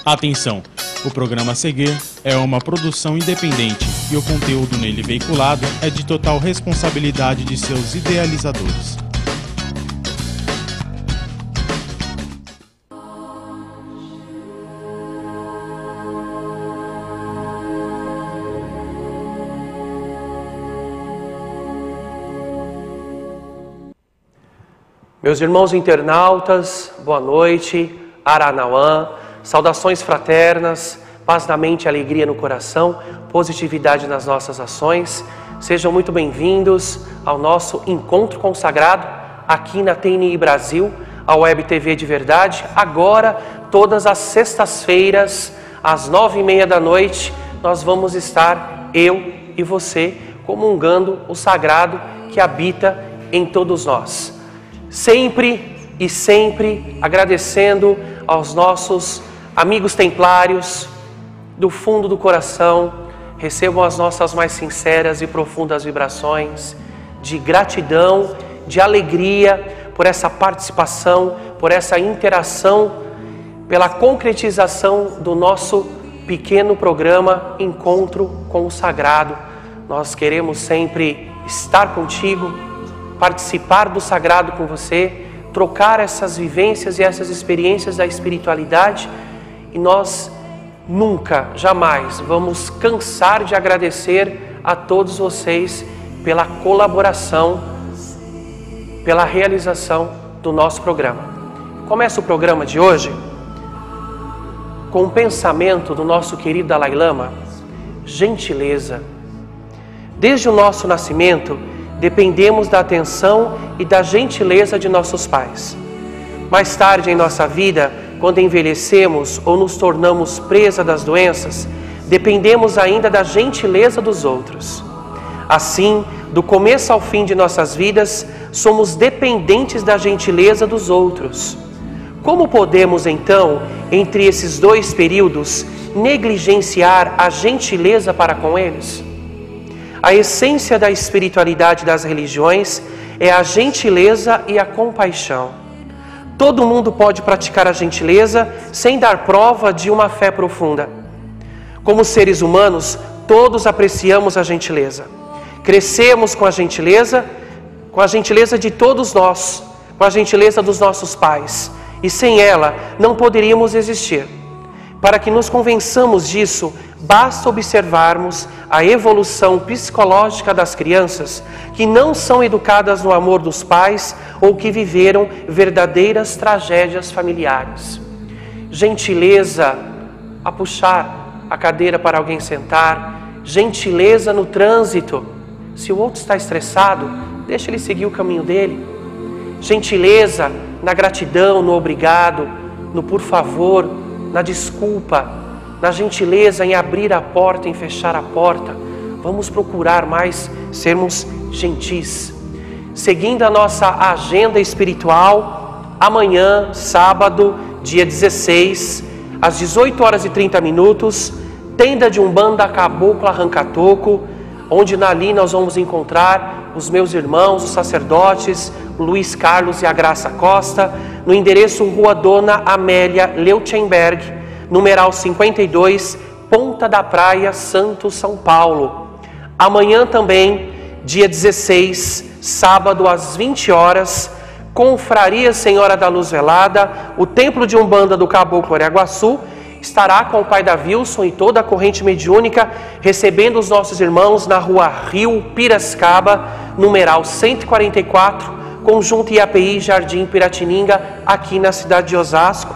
Atenção! O programa a seguir é uma produção independente e o conteúdo nele veiculado é de total responsabilidade de seus idealizadores. Meus irmãos internautas, boa noite, Aranauã, saudações fraternas, paz na mente e alegria no coração, positividade nas nossas ações. Sejam muito bem-vindos ao nosso encontro consagrado aqui na TNI Brasil, a Web TV de Verdade. Agora, todas as sextas-feiras, às 9h30 da noite, nós vamos estar, eu e você, comungando o sagrado que habita em todos nós. Sempre e sempre agradecendo aos nossos amigos templários, do fundo do coração, recebam as nossas mais sinceras e profundas vibrações de gratidão, de alegria por essa participação, por essa interação, pela concretização do nosso pequeno programa Encontro com o Sagrado. Nós queremos sempre estar contigo, participar do sagrado com você, trocar essas vivências e essas experiências da espiritualidade, e nós nunca, jamais vamos cansar de agradecer a todos vocês pela colaboração, pela realização do nosso programa. Começa o programa de hoje com um pensamento do nosso querido Dalai Lama: gentileza. Desde o nosso nascimento, dependemos da atenção e da gentileza de nossos pais. Mais tarde em nossa vida, quando envelhecemos ou nos tornamos presa das doenças, dependemos ainda da gentileza dos outros. Assim, do começo ao fim de nossas vidas, somos dependentes da gentileza dos outros. Como podemos, então, entre esses dois períodos, negligenciar a gentileza para com eles? A essência da espiritualidade das religiões é a gentileza e a compaixão. Todo mundo pode praticar a gentileza sem dar prova de uma fé profunda. Como seres humanos, todos apreciamos a gentileza. Crescemos com a gentileza de todos nós, com a gentileza dos nossos pais. E sem ela, não poderíamos existir. Para que nos convençamos disso, basta observarmos a evolução psicológica das crianças que não são educadas no amor dos pais ou que viveram verdadeiras tragédias familiares. Gentileza a puxar a cadeira para alguém sentar, gentileza no trânsito. Se o outro está estressado, deixa ele seguir o caminho dele. Gentileza na gratidão, no obrigado, no por favor, na desculpa, na gentileza em abrir a porta, em fechar a porta. Vamos procurar mais sermos gentis. Seguindo a nossa agenda espiritual, amanhã, sábado, dia 16, às 18h30, tenda de Umbanda Caboclo Arranca-Toco, onde ali nós vamos encontrar os meus irmãos, os sacerdotes, o Luiz Carlos e a Graça Costa, no endereço Rua Dona Amélia Leutenberg, numeral 52, Ponta da Praia, Santos, São Paulo. Amanhã também, dia 16, sábado, às 20h, Confraria Senhora da Luz Velada, o Templo de Umbanda do Caboclo Araguaçu, estará com o Pai da Wilson e toda a corrente mediúnica, recebendo os nossos irmãos na Rua Rio Piracicaba, numeral 144, Conjunto IAPI Jardim Piratininga, aqui na cidade de Osasco.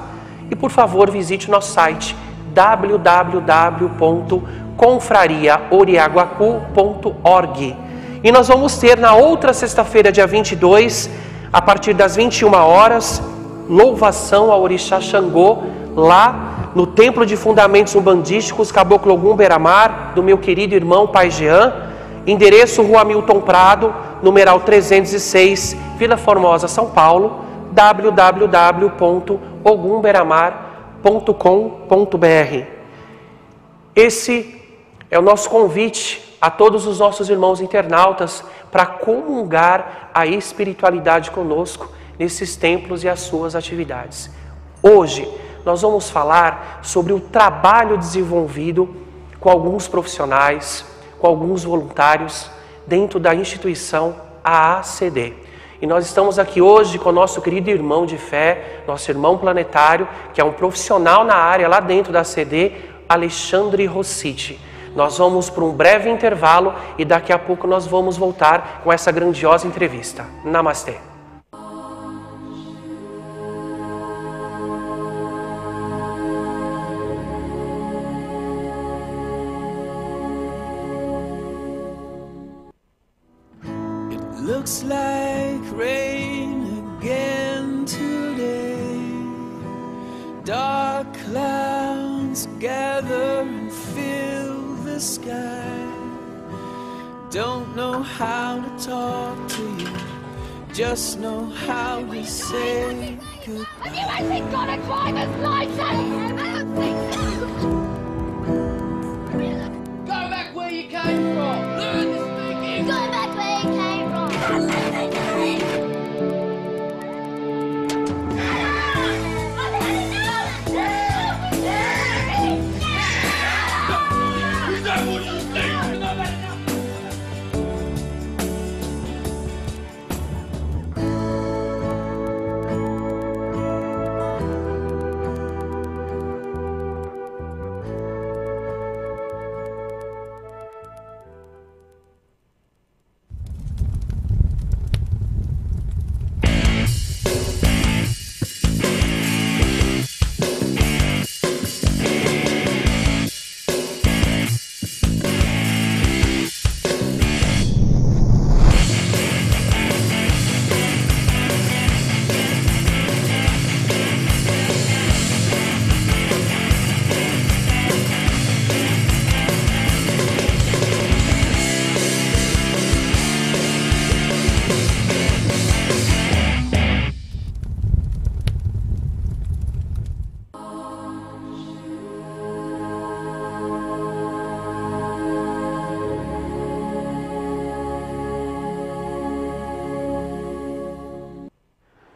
E por favor, visite o nosso site www.confrariaoriaguacu.org. E nós vamos ter na outra sexta-feira, dia 22, a partir das 21h, louvação ao Orixá Xangô, lá no Templo de Fundamentos Umbandísticos Caboclo Ogum Beramar, do meu querido irmão Pai Jean, endereço Rua Milton Prado, numeral 306, Vila Formosa, São Paulo, www.ogumberamar.com.br. Esse é o nosso convite a todos os nossos irmãos internautas para comungar a espiritualidade conosco nesses templos e as suas atividades. Hoje nós vamos falar sobre o trabalho desenvolvido com alguns profissionais, com alguns voluntários dentro da instituição AACD. E nós estamos aqui hoje com o nosso querido irmão de fé, nosso irmão planetário, que é um profissional na área lá dentro da ACD, Alexandre Rossiti. Nós vamos para um breve intervalo e daqui a pouco nós vamos voltar com essa grandiosa entrevista. Namastê! Looks like rain again today. Dark clouds gather and fill the sky. Don't know how to talk to you, just know how to say goodbye. Have you actually got a driver's license? I don't think so. Go back where you came from. Learn to speak English. Go back where you came from.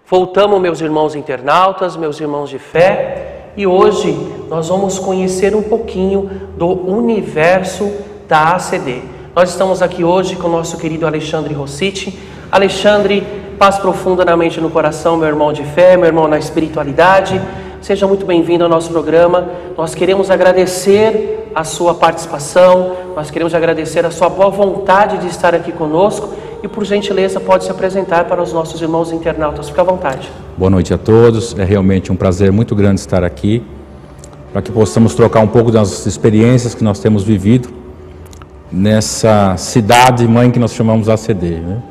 Voltamos, meus irmãos internautas, meus irmãos de fé, e hoje nós vamos conhecer um pouquinho do universo da ACD. Nós estamos aqui hoje com o nosso querido Alexandre Rossiti. Alexandre, paz profunda na mente e no coração, meu irmão de fé, meu irmão na espiritualidade. Seja muito bem-vindo ao nosso programa. Nós queremos agradecer a sua participação, nós queremos agradecer a sua boa vontade de estar aqui conosco. E por gentileza pode se apresentar para os nossos irmãos internautas. Fique à vontade. Boa noite a todos. É realmente um prazer muito grande estar aqui para que possamos trocar um pouco das experiências que nós temos vivido nessa cidade mãe que nós chamamos ACD, né?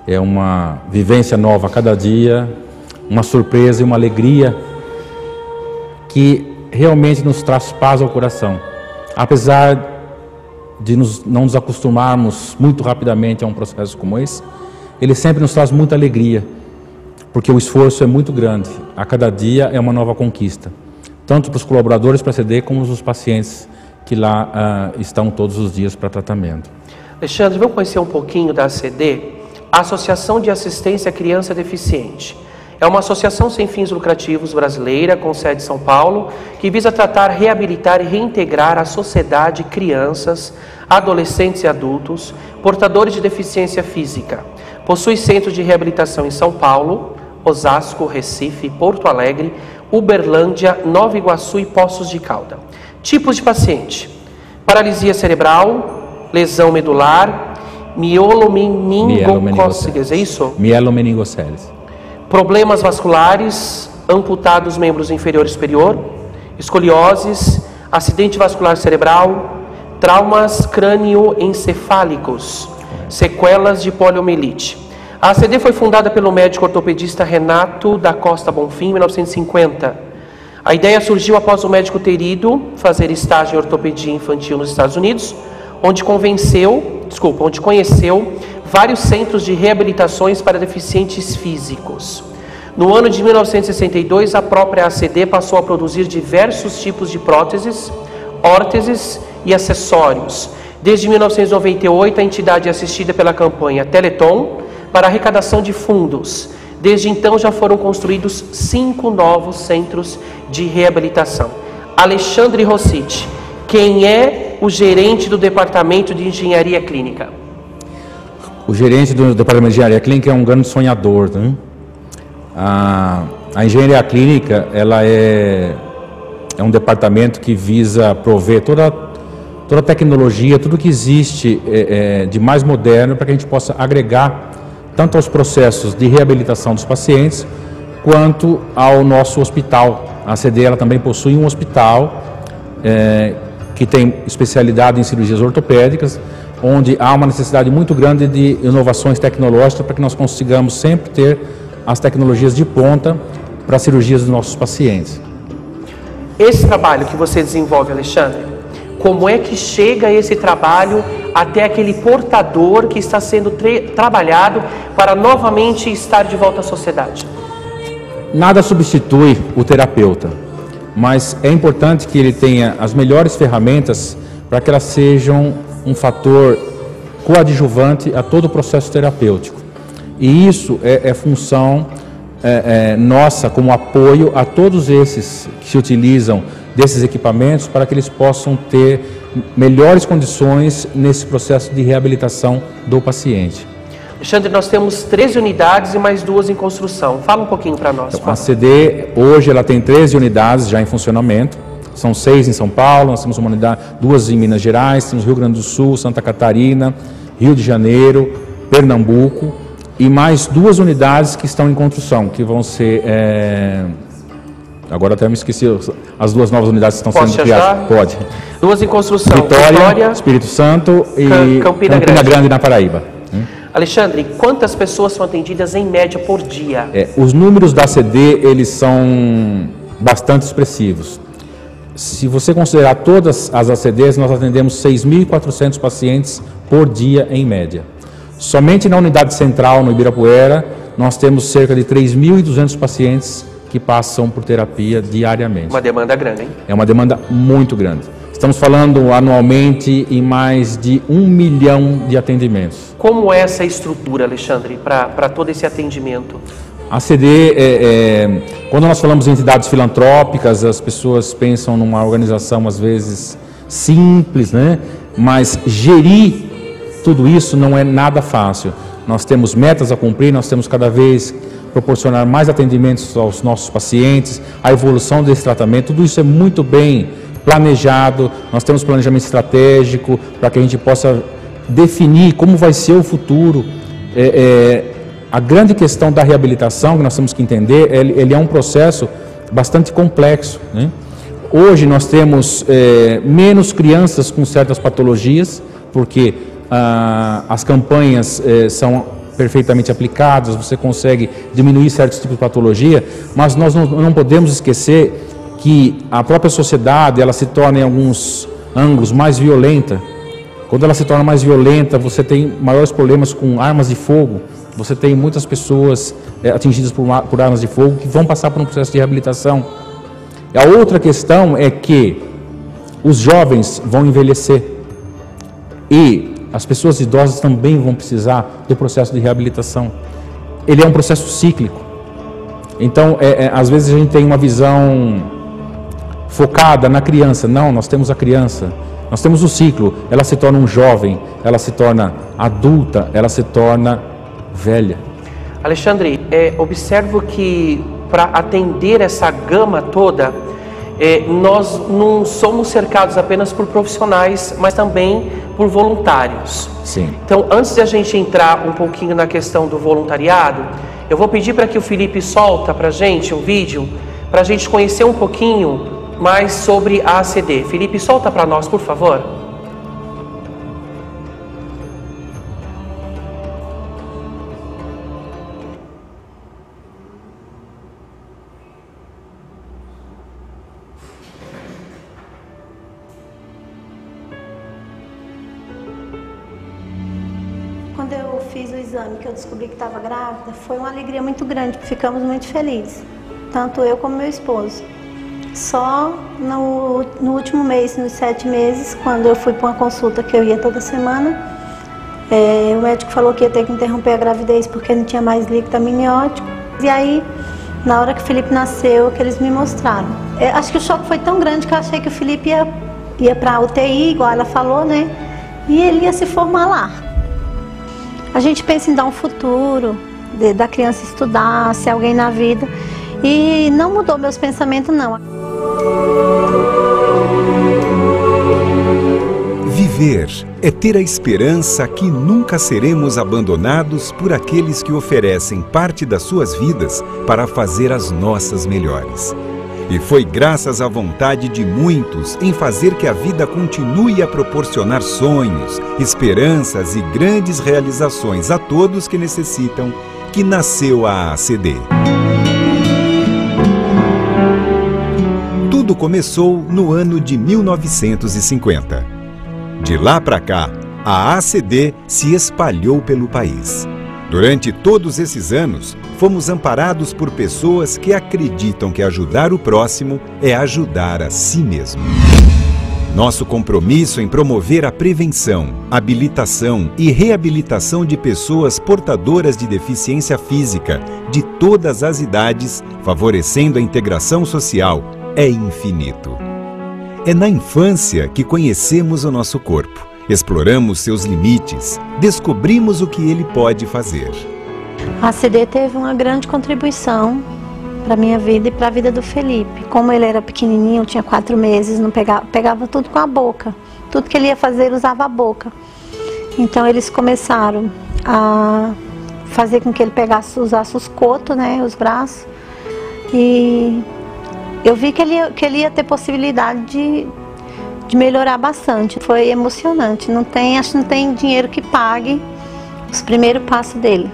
É uma vivência nova a cada dia, uma surpresa e uma alegria que realmente nos traz paz ao coração. Apesar de não nos acostumarmos muito rapidamente a um processo como esse, ele sempre nos traz muita alegria, porque o esforço é muito grande, a cada dia é uma nova conquista, tanto para os colaboradores para a ACD como os pacientes que lá estão todos os dias para tratamento. Alexandre, vamos conhecer um pouquinho da ACD, a Associação de Assistência à Criança Deficiente. É uma associação sem fins lucrativos brasileira, com sede em São Paulo, que visa tratar, reabilitar e reintegrar à sociedade crianças, adolescentes e adultos portadores de deficiência física. Possui centros de reabilitação em São Paulo, Osasco, Recife, Porto Alegre, Uberlândia, Nova Iguaçu e Poços de Caldas. Tipos de paciente: paralisia cerebral, lesão medular, mielomeningocócegas, é isso? Mielomeningocele. Problemas vasculares, amputados membros inferior e superior, escolioses, acidente vascular cerebral, traumas crânioencefálicos, sequelas de poliomielite. A ACD foi fundada pelo médico ortopedista Renato da Costa Bonfim em 1950. A ideia surgiu após o médico ter ido fazer estágio em ortopedia infantil nos Estados Unidos, onde conheceu vários centros de reabilitações para deficientes físicos. No ano de 1962, a própria ACD passou a produzir diversos tipos de próteses, órteses e acessórios, Desde 1998, a entidade é assistida pela campanha Teleton para arrecadação de fundos. Desde então, já foram construídos 5 novos centros de reabilitação. Alexandre Rossiti, quem é o gerente do Departamento de Engenharia Clínica? O gerente do Departamento de Engenharia Clínica é um grande sonhador, né? A Engenharia Clínica, ela é um departamento que visa prover toda a tecnologia, tudo que existe de mais moderno para que a gente possa agregar tanto aos processos de reabilitação dos pacientes quanto ao nosso hospital. A ACD ela também possui um hospital que tem especialidade em cirurgias ortopédicas, onde há uma necessidade muito grande de inovações tecnológicas para que nós consigamos sempre ter as tecnologias de ponta para as cirurgias dos nossos pacientes. Esse trabalho que você desenvolve, Alexandre, como é que chega esse trabalho até aquele portador que está sendo trabalhado para novamente estar de volta à sociedade? Nada substitui o terapeuta, mas é importante que ele tenha as melhores ferramentas para que elas sejam um fator coadjuvante a todo o processo terapêutico. E isso é função nossa como apoio a todos esses que se utilizam desses equipamentos para que eles possam ter melhores condições nesse processo de reabilitação do paciente. Alexandre, nós temos 13 unidades e mais 2 em construção. Fala um pouquinho para nós. Então, a ACD, hoje, ela tem 13 unidades já em funcionamento. São 6 em São Paulo, nós temos uma unidade, 2 em Minas Gerais, temos Rio Grande do Sul, Santa Catarina, Rio de Janeiro, Pernambuco e mais 2 unidades que estão em construção, que vão ser... Agora até me esqueci, as 2 novas unidades que estão sendo criadas. Pode. 2 em construção. Vitória, Espírito Santo e Campina Grande na Paraíba. Alexandre, quantas pessoas são atendidas em média por dia? Os números da ACD, eles são bastante expressivos. Se você considerar todas as ACDs, nós atendemos 6.400 pacientes por dia em média. Somente na unidade central, no Ibirapuera, nós temos cerca de 3.200 pacientes que passam por terapia diariamente. Uma demanda grande, hein? É uma demanda muito grande. Estamos falando anualmente em mais de 1 milhão de atendimentos. Como é essa estrutura, Alexandre, para todo esse atendimento? A ACD, quando nós falamos em entidades filantrópicas, as pessoas pensam numa organização às vezes simples, né? Mas gerir tudo isso não é nada fácil. Nós temos metas a cumprir, nós temos cada vez proporcionar mais atendimentos aos nossos pacientes, a evolução desse tratamento, tudo isso é muito bem planejado, nós temos planejamento estratégico para que a gente possa definir como vai ser o futuro. A grande questão da reabilitação que nós temos que entender, ele é um processo bastante complexo, né? Hoje nós temos menos crianças com certas patologias, porque as campanhas são perfeitamente aplicadas, você consegue diminuir certos tipos de patologia, mas nós não podemos esquecer que a própria sociedade, ela se torna em alguns ângulos mais violenta. Quando ela se torna mais violenta, você tem maiores problemas com armas de fogo, você tem muitas pessoas atingidas por armas de fogo que vão passar por um processo de reabilitação. A outra questão é que os jovens vão envelhecer e as pessoas idosas também vão precisar do processo de reabilitação. Ele é um processo cíclico. Então, às vezes a gente tem uma visão focada na criança. Não, nós temos a criança, nós temos o ciclo. Ela se torna um jovem, ela se torna adulta, ela se torna velha. Alexandre, observo que para atender essa gama toda, nós não somos cercados apenas por profissionais, mas também por voluntários. Sim. Então, antes de a gente entrar um pouquinho na questão do voluntariado, eu vou pedir para que o Felipe solta para a gente um vídeo, para a gente conhecer um pouquinho mais sobre a ACD. Felipe, solta para nós, por favor. Quando eu fiz o exame, que eu descobri que estava grávida, foi uma alegria muito grande, ficamos muito felizes, tanto eu como meu esposo. Só no último mês, nos 7 meses, quando eu fui para uma consulta que eu ia toda semana, o médico falou que ia ter que interromper a gravidez porque não tinha mais líquido amniótico. E aí, na hora que o Felipe nasceu, que eles me mostraram. Acho que o choque foi tão grande que eu achei que o Felipe ia para a UTI, igual ela falou, né? E ele ia se formar lá. A gente pensa em dar um futuro, da criança estudar, ser alguém na vida. E não mudou meus pensamentos, não. Viver é ter a esperança que nunca seremos abandonados por aqueles que oferecem parte das suas vidas para fazer as nossas melhores. E foi graças à vontade de muitos em fazer que a vida continue a proporcionar sonhos, esperanças e grandes realizações a todos que necessitam, que nasceu a ACD. Tudo começou no ano de 1950. De lá para cá, a ACD se espalhou pelo país. Durante todos esses anos, fomos amparados por pessoas que acreditam que ajudar o próximo é ajudar a si mesmo. Nosso compromisso em promover a prevenção, habilitação e reabilitação de pessoas portadoras de deficiência física de todas as idades, favorecendo a integração social, é infinito. É na infância que conhecemos o nosso corpo, exploramos seus limites, descobrimos o que ele pode fazer. A ACD teve uma grande contribuição para a minha vida e para a vida do Felipe. Como ele era pequenininho, tinha 4 meses, não pegava tudo com a boca. Tudo que ele ia fazer, ele usava a boca. Então eles começaram a fazer com que ele usasse os cotos, né, os braços. E eu vi que ele ia ter possibilidade de melhorar bastante. Foi emocionante. Acho que não tem dinheiro que pague os primeiros passos dele.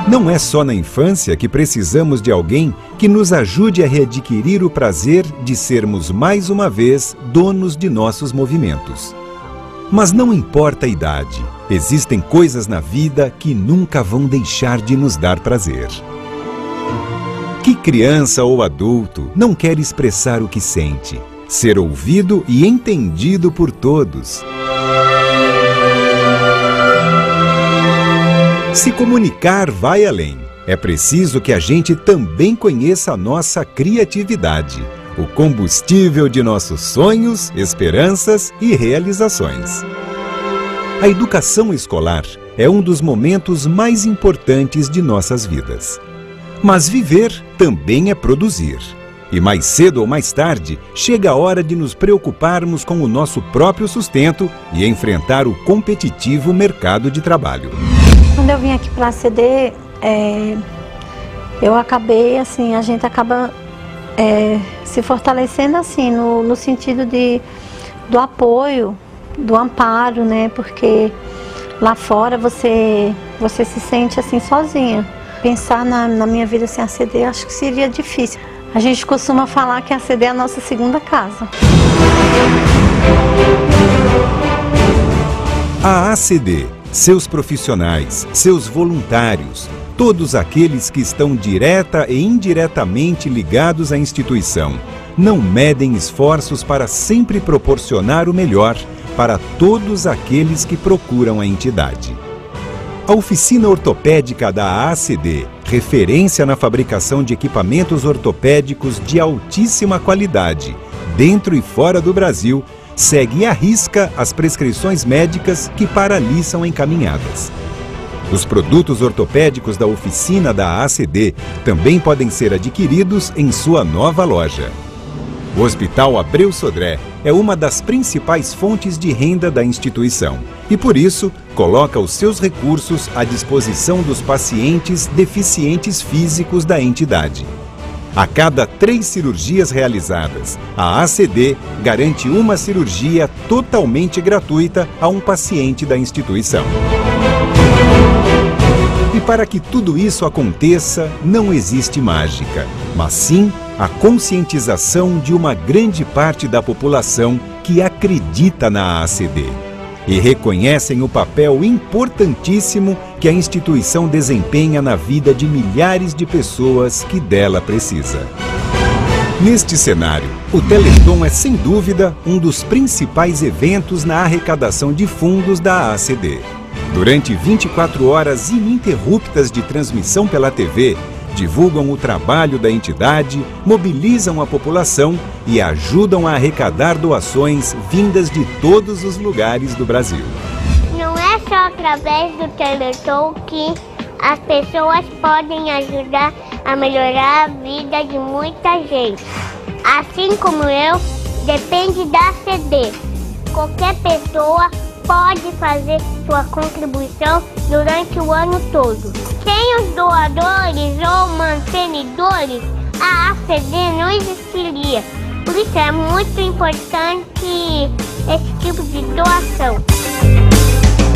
Não é só na infância que precisamos de alguém que nos ajude a readquirir o prazer de sermos mais uma vez donos de nossos movimentos. Mas não importa a idade, existem coisas na vida que nunca vão deixar de nos dar prazer. Que criança ou adulto não quer expressar o que sente, ser ouvido e entendido por todos? Se comunicar vai além. É preciso que a gente também conheça a nossa criatividade, o combustível de nossos sonhos, esperanças e realizações. A educação escolar é um dos momentos mais importantes de nossas vidas. Mas viver também é produzir. E mais cedo ou mais tarde, chega a hora de nos preocuparmos com o nosso próprio sustento e enfrentar o competitivo mercado de trabalho. Quando eu vim aqui para a ACD, eu acabei, assim, a gente acaba se fortalecendo, assim, no sentido do apoio, do amparo, né? Porque lá fora você se sente, assim, sozinha. Pensar na minha vida sem ACD, acho que seria difícil. A gente costuma falar que a ACD é a nossa segunda casa. A ACD, seus profissionais, seus voluntários, todos aqueles que estão direta e indiretamente ligados à instituição, não medem esforços para sempre proporcionar o melhor para todos aqueles que procuram a entidade. A oficina ortopédica da ACD, referência na fabricação de equipamentos ortopédicos de altíssima qualidade, dentro e fora do Brasil, segue à risca as prescrições médicas que para ali são encaminhadas. Os produtos ortopédicos da oficina da ACD também podem ser adquiridos em sua nova loja. O Hospital Abreu Sodré é uma das principais fontes de renda da instituição e, por isso, coloca os seus recursos à disposição dos pacientes deficientes físicos da entidade. A cada 3 cirurgias realizadas, a ACD garante uma cirurgia totalmente gratuita a um paciente da instituição. E para que tudo isso aconteça, não existe mágica, mas sim a conscientização de uma grande parte da população que acredita na ACD. e reconhecem o papel importantíssimo que a instituição desempenha na vida de milhares de pessoas que dela precisa. Neste cenário, o Teleton é sem dúvida um dos principais eventos na arrecadação de fundos da ACD. Durante 24 horas ininterruptas de transmissão pela TV, divulgam o trabalho da entidade, mobilizam a população e ajudam a arrecadar doações vindas de todos os lugares do Brasil. Não é só através do Teleton que as pessoas podem ajudar a melhorar a vida de muita gente. Assim como eu, depende da ACD. Qualquer pessoa pode fazer sua contribuição durante o ano todo. Sem os doadores ou mantenedores, a ACD não existiria. Por isso é muito importante esse tipo de doação.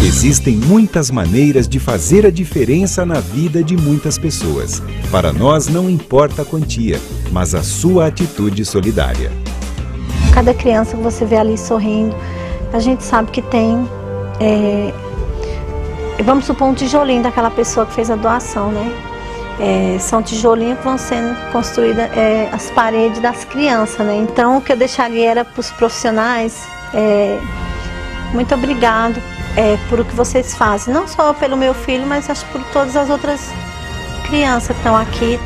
Existem muitas maneiras de fazer a diferença na vida de muitas pessoas. Para nós não importa a quantia, mas a sua atitude solidária. Cada criança que você vê ali sorrindo, a gente sabe que tem, vamos supor, um tijolinho daquela pessoa que fez a doação, né? São tijolinhos que vão sendo construídas as paredes das crianças, né? Então o que eu deixaria era para os profissionais, muito obrigado por o que vocês fazem, não só pelo meu filho, mas acho por todas as outras crianças que estão aqui.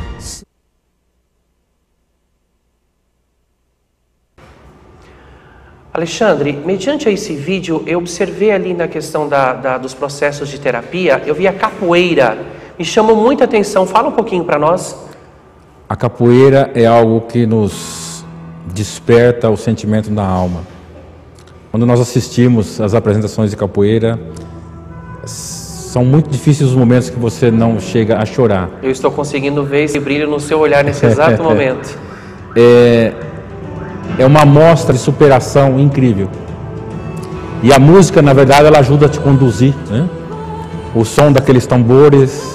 Alexandre, mediante esse vídeo, eu observei ali na questão dos processos de terapia, eu vi a capoeira, me chamou muita atenção, fala um pouquinho para nós. A capoeira é algo que nos desperta o sentimento da alma. Quando nós assistimos às apresentações de capoeira, são muito difíceis os momentos que você não chega a chorar. Eu estou conseguindo ver esse brilho no seu olhar nesse exato momento. É uma amostra de superação incrível. E a música, na verdade, ela ajuda a te conduzir, né? O som daqueles tambores,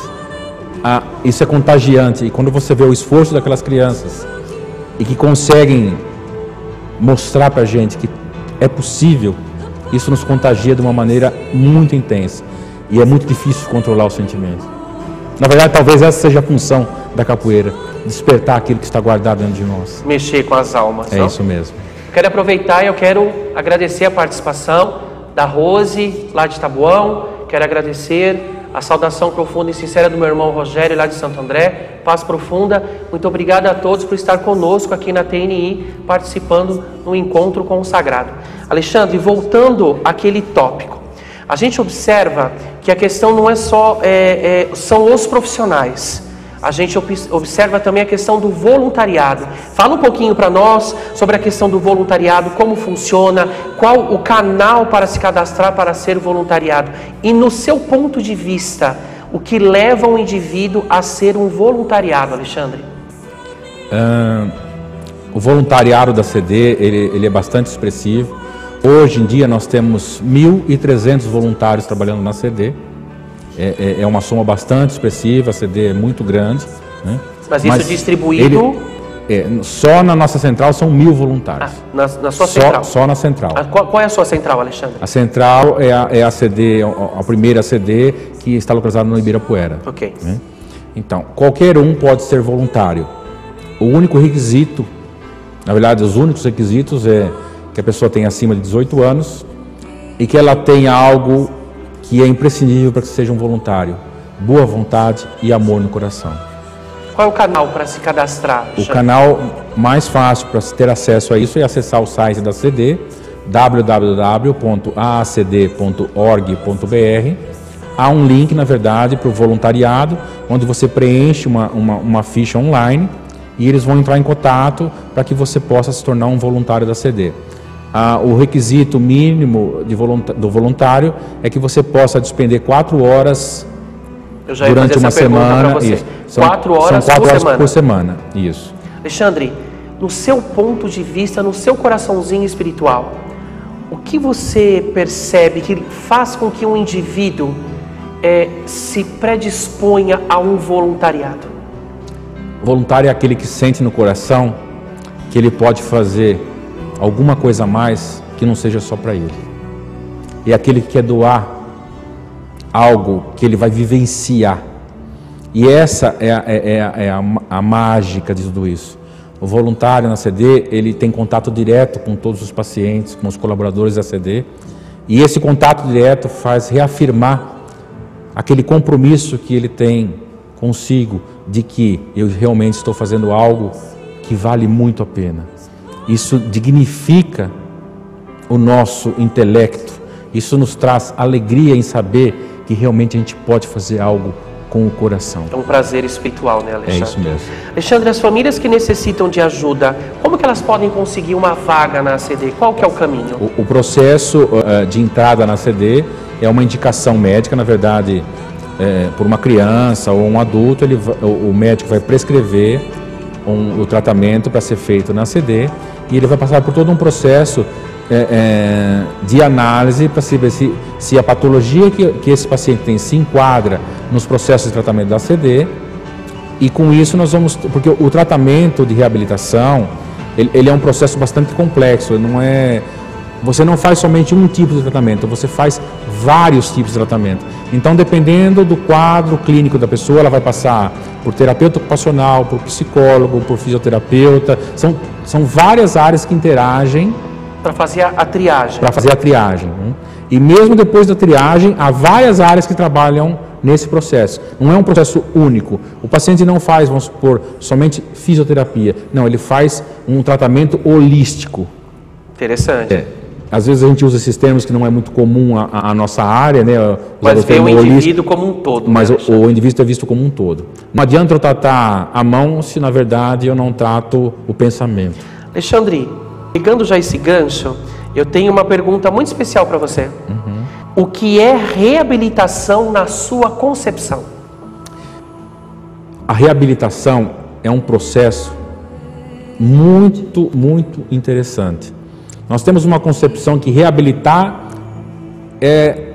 isso é contagiante. E quando você vê o esforço daquelas crianças e que conseguem mostrar pra gente que é possível, isso nos contagia de uma maneira muito intensa. E é muito difícil controlar o sentimento. Na verdade, talvez essa seja a função da capoeira, despertar aquilo que está guardado dentro de nós. Mexer com as almas. É isso mesmo. Quero aproveitar e eu quero agradecer a participação da Rose, lá de Taboão. Quero agradecer a saudação profunda e sincera do meu irmão Rogério, lá de Santo André. Paz profunda. Muito obrigado a todos por estar conosco aqui na TNI, participando no encontro com o Sagrado. Alexandre, voltando àquele tópico. A gente observa que a questão não é só, são os profissionais. A gente observa também a questão do voluntariado. Fala um pouquinho para nós sobre a questão do voluntariado, como funciona, qual o canal para se cadastrar para ser voluntariado. E no seu ponto de vista, o que leva um indivíduo a ser um voluntariado, Alexandre? O voluntariado da CD, ele é bastante expressivo. Hoje em dia nós temos 1.300 voluntários trabalhando na CD. É uma soma bastante expressiva, a CD é muito grande, né? Mas isso distribuído? Só na nossa central são 1.000 voluntários. Na sua central? Só na central. Qual é a sua central, Alexandre? A central é a CD, a primeira CD que está localizada no Ibirapuera. Ok. Né? Então, qualquer um pode ser voluntário. O único requisito, na verdade, os únicos requisitos é que a pessoa tenha acima de 18 anos e que ela tenha algo que é imprescindível para que seja um voluntário: boa vontade e amor no coração. Qual é o canal para se cadastrar? O canal mais fácil para se ter acesso a isso é acessar o site da CD, www.aacd.org.br. Há um link, na verdade, para o voluntariado, onde você preenche uma ficha online e eles vão entrar em contato para que você possa se tornar um voluntário da CD. O requisito mínimo do voluntário é que você possa despender 4 horas durante uma semana. Isso. São 4 horas por semana. Isso. Alexandre, no seu ponto de vista, no seu coraçãozinho espiritual, o que você percebe que faz com que um indivíduo se predisponha a um voluntariado? Voluntário é aquele que sente no coração que ele pode fazer alguma coisa a mais que não seja só para ele. é aquele que quer doar algo que ele vai vivenciar. E essa é a mágica de tudo isso. O voluntário na CD, ele tem contato direto com todos os pacientes, com os colaboradores da CD, e esse contato direto faz reafirmar aquele compromisso que ele tem consigo, de que eu realmente estou fazendo algo que vale muito a pena. Isso dignifica o nosso intelecto, isso nos traz alegria em saber que realmente a gente pode fazer algo com o coração. É um prazer espiritual, né, Alexandre? É isso mesmo. Alexandre, as famílias que necessitam de ajuda, como que elas podem conseguir uma vaga na ACD? Qual que é o caminho? O processo de entrada na ACD é uma indicação médica, na verdade, por uma criança ou um adulto, o médico vai prescrever o tratamento para ser feito na ACD, e ele vai passar por todo um processo de análise para saber se a patologia que esse paciente tem se enquadra nos processos de tratamento da ACD, e com isso nós vamos, porque o tratamento de reabilitação, ele é um processo bastante complexo, você não faz somente um tipo de tratamento, você faz vários tipos de tratamento. Então, dependendo do quadro clínico da pessoa, ela vai passar por terapeuta ocupacional, por psicólogo, por fisioterapeuta, são várias áreas que interagem para fazer a triagem. Para fazer a triagem. Né? E mesmo depois da triagem, há várias áreas que trabalham nesse processo. Não é um processo único. O paciente não faz, vamos supor, somente fisioterapia. Não, ele faz um tratamento holístico. Interessante. Às vezes a gente usa esses termos que não é muito comum à nossa área, né? Mas vê o indivíduo como um todo. Mas o indivíduo é visto como um todo. Não adianta eu tratar a mão se na verdade eu não trato o pensamento. Alexandre, pegando já esse gancho, eu tenho uma pergunta muito especial para você. O que é reabilitação na sua concepção? A reabilitação é um processo muito, muito interessante. Nós temos uma concepção que reabilitar é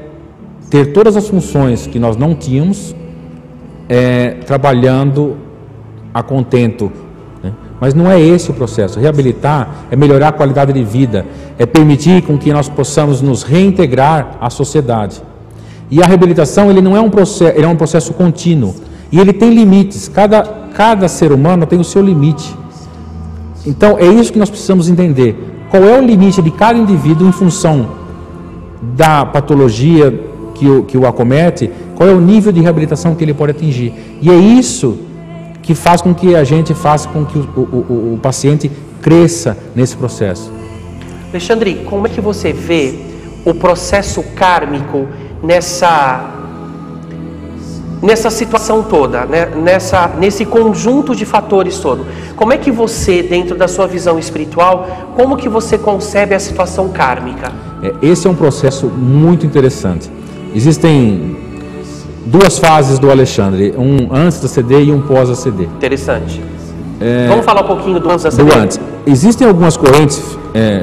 ter todas as funções que nós não tínhamos trabalhando a contento. Mas não é esse o processo. Reabilitar é melhorar a qualidade de vida, é permitir com que nós possamos nos reintegrar à sociedade. E a reabilitação, ele não é um processo, ele é um processo contínuo. E ele tem limites. Cada ser humano tem o seu limite. Então é isso que nós precisamos entender. Qual é o limite de cada indivíduo em função da patologia que o acomete? Qual é o nível de reabilitação que ele pode atingir? E é isso que faz com que a gente faça com que o paciente cresça nesse processo. Alexandre, como é que você vê o processo kármico nessa situação toda, né? Nesse conjunto de fatores todo? Como é que você, dentro da sua visão espiritual, como que você concebe a situação kármica? Esse é um processo muito interessante. Existem duas fases do Alexandre, um antes da CD e um pós a CD. Interessante. Vamos falar um pouquinho do antes da CD? Do antes. Existem algumas correntes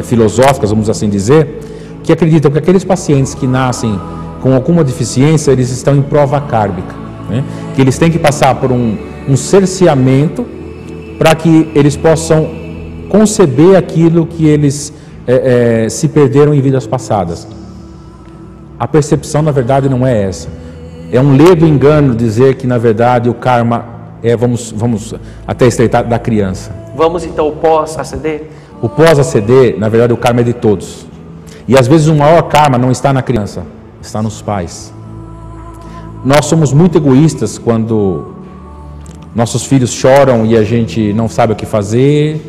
filosóficas, vamos assim dizer, que acreditam que aqueles pacientes que nascem com alguma deficiência, eles estão em prova kármica, né? Que eles têm que passar por um cerceamento para que eles possam conceber aquilo que eles se perderam em vidas passadas. A percepção, na verdade, não é essa. É um ledo engano dizer que, na verdade, o karma vamos até estreitar, da criança. Vamos então ao pós-ACD? O pós-ACD, na verdade, o karma é de todos. E às vezes o maior karma não está na criança, está nos pais. Nós somos muito egoístas quando nossos filhos choram e a gente não sabe o que fazer,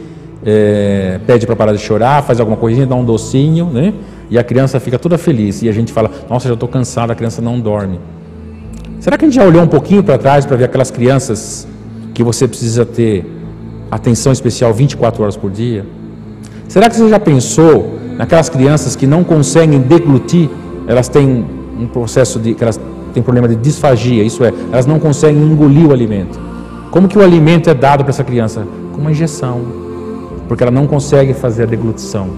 pede para parar de chorar, faz alguma coisinha, dá um docinho, né? E a criança fica toda feliz. E a gente fala, nossa, já estou cansado, a criança não dorme. Será que a gente já olhou um pouquinho para trás para ver aquelas crianças que você precisa ter atenção especial 24 horas por dia? Será que você já pensou naquelas crianças que não conseguem deglutir? Elas têm um processo elas têm problema de disfagia, isso é, elas não conseguem engolir o alimento. Como que o alimento é dado para essa criança? Com uma injeção, porque ela não consegue fazer a deglutição.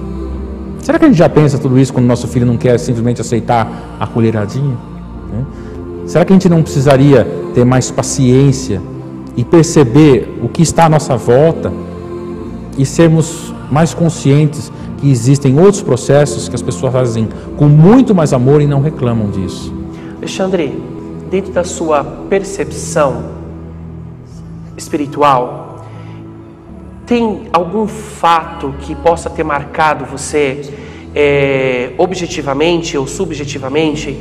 Será que a gente já pensa tudo isso quando o nosso filho não quer simplesmente aceitar a colheradinha? Será que a gente não precisaria ter mais paciência e perceber o que está à nossa volta e sermos mais conscientes que existem outros processos que as pessoas fazem com muito mais amor e não reclamam disso. Alexandre, dentro da sua percepção espiritual, tem algum fato que possa ter marcado você objetivamente ou subjetivamente?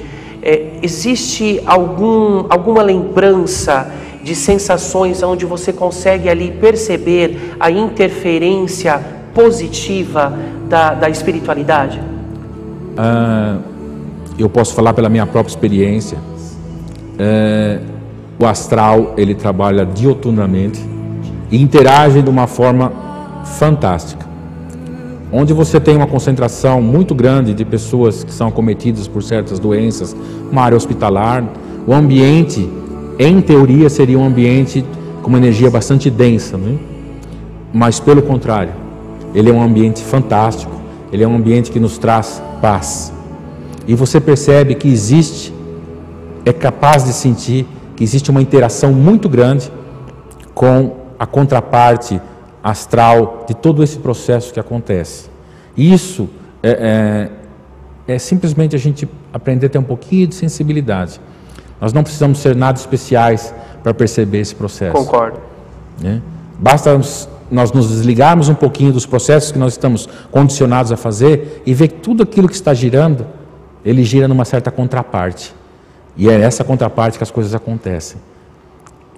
Existe alguma lembrança de sensações onde você consegue ali perceber a interferência positiva da espiritualidade? Eu posso falar pela minha própria experiência. O astral, ele trabalha dioturnamente e interage de uma forma fantástica. Onde você tem uma concentração muito grande de pessoas que são acometidas por certas doenças, uma área hospitalar, o ambiente, em teoria, seria um ambiente com uma energia bastante densa, né? Mas pelo contrário, ele é um ambiente fantástico, ele é um ambiente que nos traz paz. E você percebe que é capaz de sentir que existe uma interação muito grande com a contraparte astral de todo esse processo que acontece. Isso é simplesmente a gente aprender a ter um pouquinho de sensibilidade. Nós não precisamos ser nada especiais para perceber esse processo. Concordo. Basta nós nos desligarmos um pouquinho dos processos que nós estamos condicionados a fazer e ver que tudo aquilo que está girando, ele gira numa certa contraparte. E é nessa contraparte que as coisas acontecem.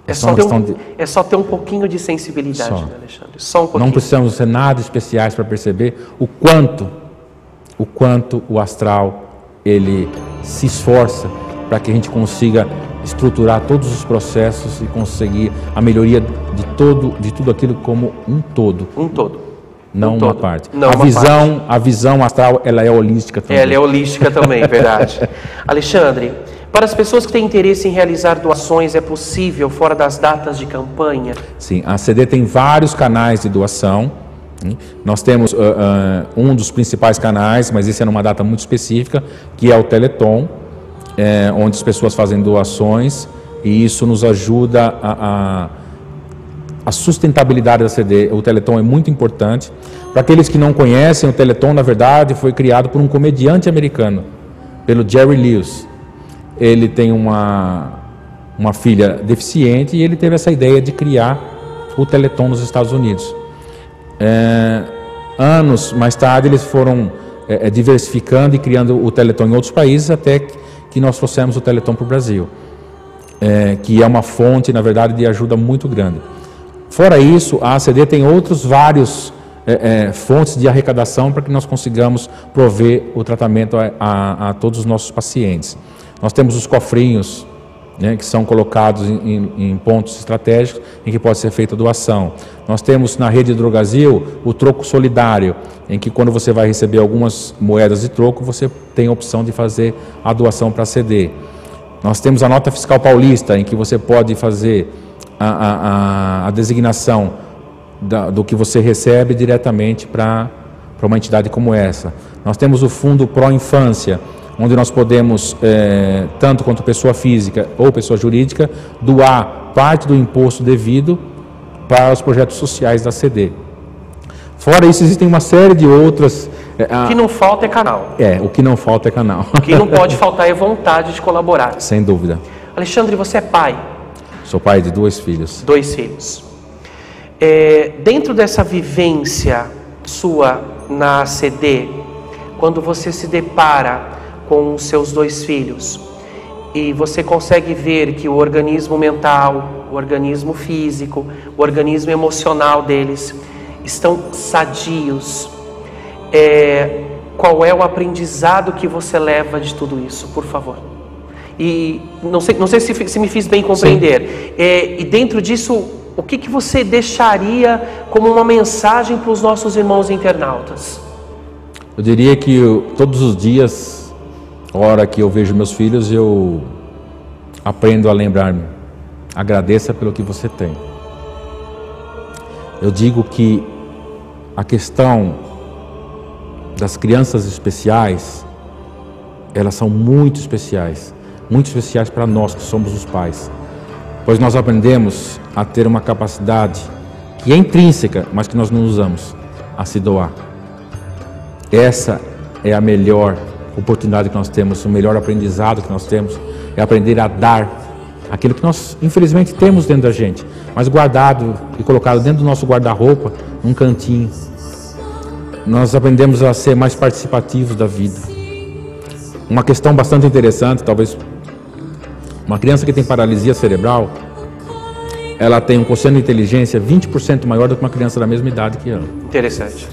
É só ter um pouquinho de sensibilidade, né, Alexandre? Só um pouquinho. Não precisamos ser nada especiais para perceber o quanto o astral ele se esforça para que a gente consiga estruturar todos os processos e conseguir a melhoria de tudo aquilo como um todo. Um todo. Não uma parte. Não A visão astral, ela é holística também. Ela é holística também, verdade. Alexandre, para as pessoas que têm interesse em realizar doações, é possível fora das datas de campanha? Sim, a CD tem vários canais de doação. Nós temos um dos principais canais, mas esse é numa data muito específica, que é o Teleton, onde as pessoas fazem doações, e isso nos ajuda a sustentabilidade da CD. O Teleton é muito importante. Para aqueles que não conhecem, o Teleton, na verdade, foi criado por um comediante americano, pelo Jerry Lewis. Ele tem uma filha deficiente e ele teve essa ideia de criar o Teleton nos Estados Unidos. Anos mais tarde, eles foram diversificando e criando o Teleton em outros países, até que nós trouxemos o Teleton para o Brasil, que é uma fonte, na verdade, de ajuda muito grande. Fora isso, a ACD tem vários fontes de arrecadação para que nós consigamos prover o tratamento a todos os nossos pacientes. Nós temos os cofrinhos, que são colocados em pontos estratégicos em que pode ser feita a doação. Nós temos na rede Drogasil o troco solidário, em que quando você vai receber algumas moedas de troco, você tem a opção de fazer a doação para a CD. Nós temos a nota fiscal paulista, em que você pode fazer a designação do que você recebe diretamente para uma entidade como essa. Nós temos o Fundo Pro Infância, onde nós podemos, tanto quanto pessoa física ou pessoa jurídica, doar parte do imposto devido para os projetos sociais da CD. Fora isso, existem uma série de outras... O que não falta é canal. O que não falta é canal. O que não pode faltar é vontade de colaborar. Sem dúvida. Alexandre, você é pai? Sou pai de 2 filhos. 2 filhos. Dentro dessa vivência sua na CD, quando você se depara com os seus 2 filhos e você consegue ver que o organismo mental, o organismo físico, o organismo emocional deles estão sadios, qual é o aprendizado que você leva de tudo isso, por favor? E não sei se me fiz bem compreender. E dentro disso, o que você deixaria como uma mensagem para os nossos irmãos internautas? Eu diria que todos os dias, a hora que eu vejo meus filhos, eu aprendo a lembrar-me. Agradeça pelo que você tem. Eu digo que a questão das crianças especiais, elas são muito especiais para nós que somos os pais, pois nós aprendemos a ter uma capacidade que é intrínseca, mas que nós não usamos, a se doar. Essa é a melhor oportunidade que nós temos, o melhor aprendizado que nós temos, é aprender a dar aquilo que nós infelizmente temos dentro da gente, mas guardado e colocado dentro do nosso guarda-roupa, num cantinho. Nós aprendemos a ser mais participativos da vida. Uma questão bastante interessante, talvez, uma criança que tem paralisia cerebral, ela tem um quociente de inteligência 20% maior do que uma criança da mesma idade que ela. Interessante.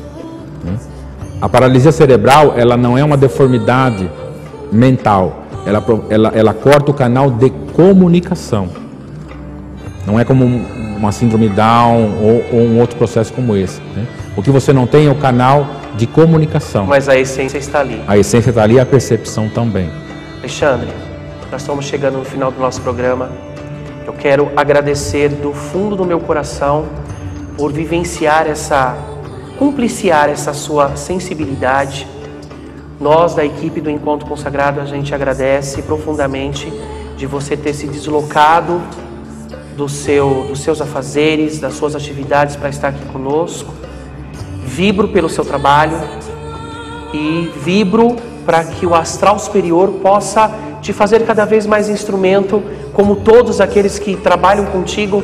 A paralisia cerebral, ela não é uma deformidade mental, ela corta o canal de comunicação. Não é como uma síndrome Down ou um outro processo como esse, né? O que você não tem é o canal de comunicação. Mas a essência está ali. A essência está ali e a percepção também. Alexandre, nós estamos chegando no final do nosso programa. Eu quero agradecer do fundo do meu coração por vivenciar cumpliciar essa sua sensibilidade. Nós da equipe do Encontro Consagrado, a gente agradece profundamente de você ter se deslocado dos seus afazeres, das suas atividades para estar aqui conosco. Vibro pelo seu trabalho e vibro para que o astral superior possa te fazer cada vez mais instrumento, como todos aqueles que trabalham contigo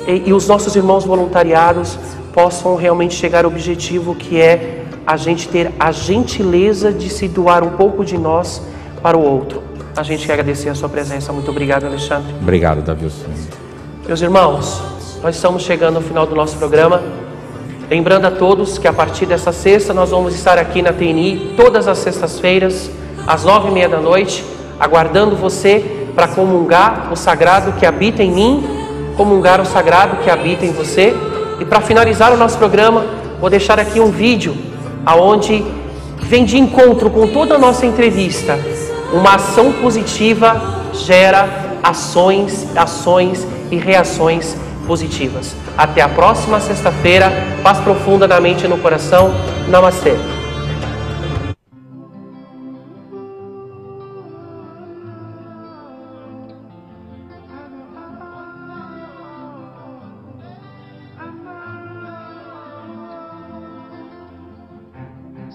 e os nossos irmãos voluntariados possam realmente chegar ao objetivo que é a gente ter a gentileza de se doar um pouco de nós para o outro. A gente quer agradecer a sua presença. Muito obrigado, Alexandre. Obrigado, Davi. Meus irmãos, nós estamos chegando ao final do nosso programa. Lembrando a todos que a partir dessa sexta nós vamos estar aqui na TNI todas as sextas-feiras, às 9h30 da noite, aguardando você para comungar o sagrado que habita em mim, comungar o sagrado que habita em você. E para finalizar o nosso programa, vou deixar aqui um vídeo aonde vem de encontro com toda a nossa entrevista. Uma ação positiva gera ações e reações positivas. Até a próxima sexta-feira. Paz profunda na mente e no coração. Namastê.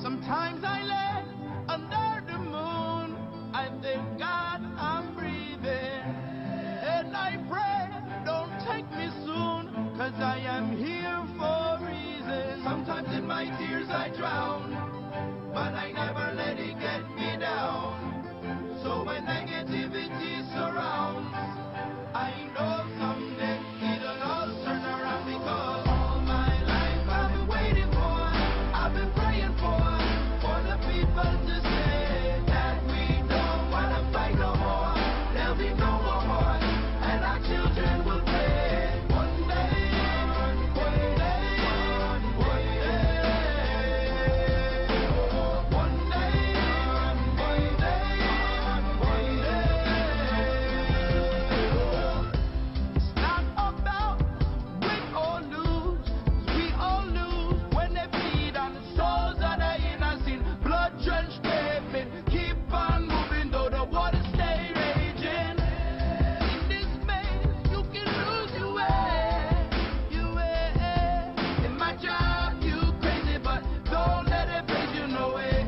Sometimes I lay under the moon, I thank God I'm breathing, and I pray, don't take me soon, 'cause I am here for a reason. Sometimes in my tears I drown, but I never let it get me down. So when negativity surrounds, I know someday it'll all turn around, because all my life I've been waiting for, I've been praying for the people to say that we don't want to fight no more. There'll be no more wars, and our children will play. One day, one day, one day, one day, one day, one day. It's not about win or lose, we all lose when they feed on the souls of the innocent. Blood-drenched pavement, keep on moving though the water stay raging. In this maze, you can lose your way, In my job, you crazy, but don't let it face you, no way,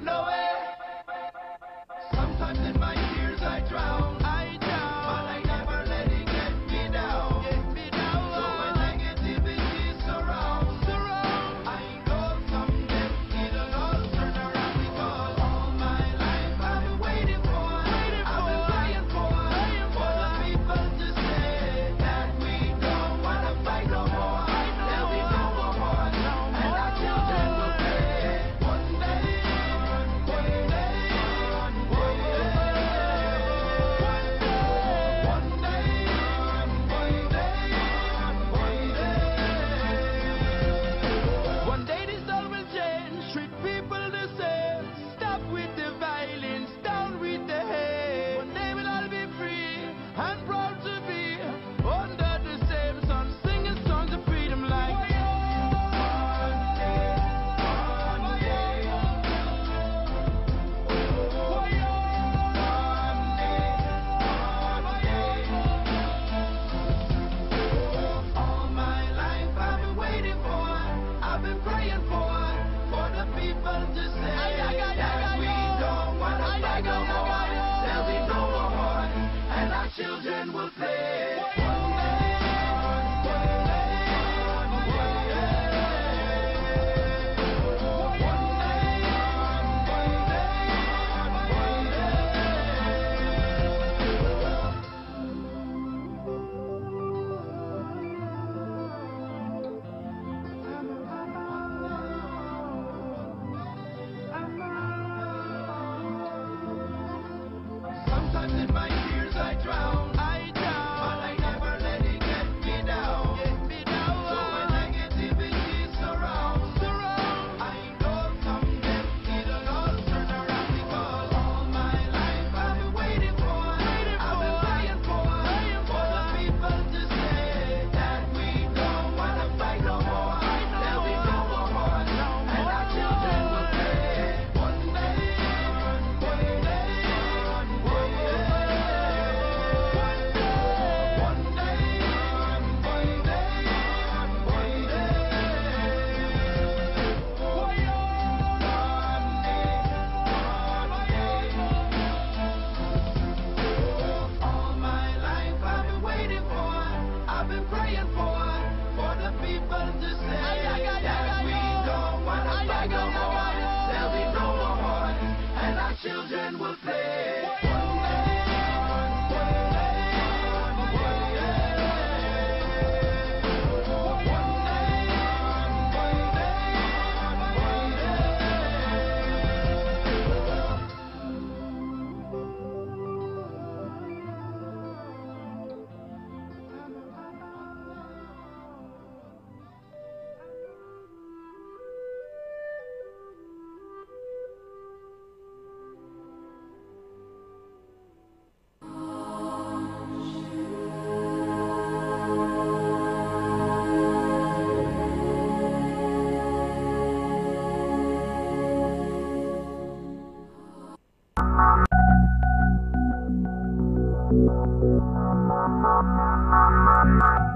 no way. Sometimes in my tears I drown, but I never let it get me down. So when negativity surrounds, I know someday it'll all turn around, because all my life I've been waiting for, I've been praying for the people to say that we don't want to fight no more. There'll be no more wars, and our children will play. One day, one day, one day. children will play. Sometimes in my tears I drown, but I never let it get me down. So when negativity surrounds, I know someday it'll all turn around, because all my life I've been waiting for, I've been praying for the people to say that we don't wanna fight no more. There'll be no more wars, and our children will play. One day, one day. All my life I've been waiting for, I've been praying for the people to say that we don't wanna fight no more. There'll be no more wars, and our children will play. Thank you.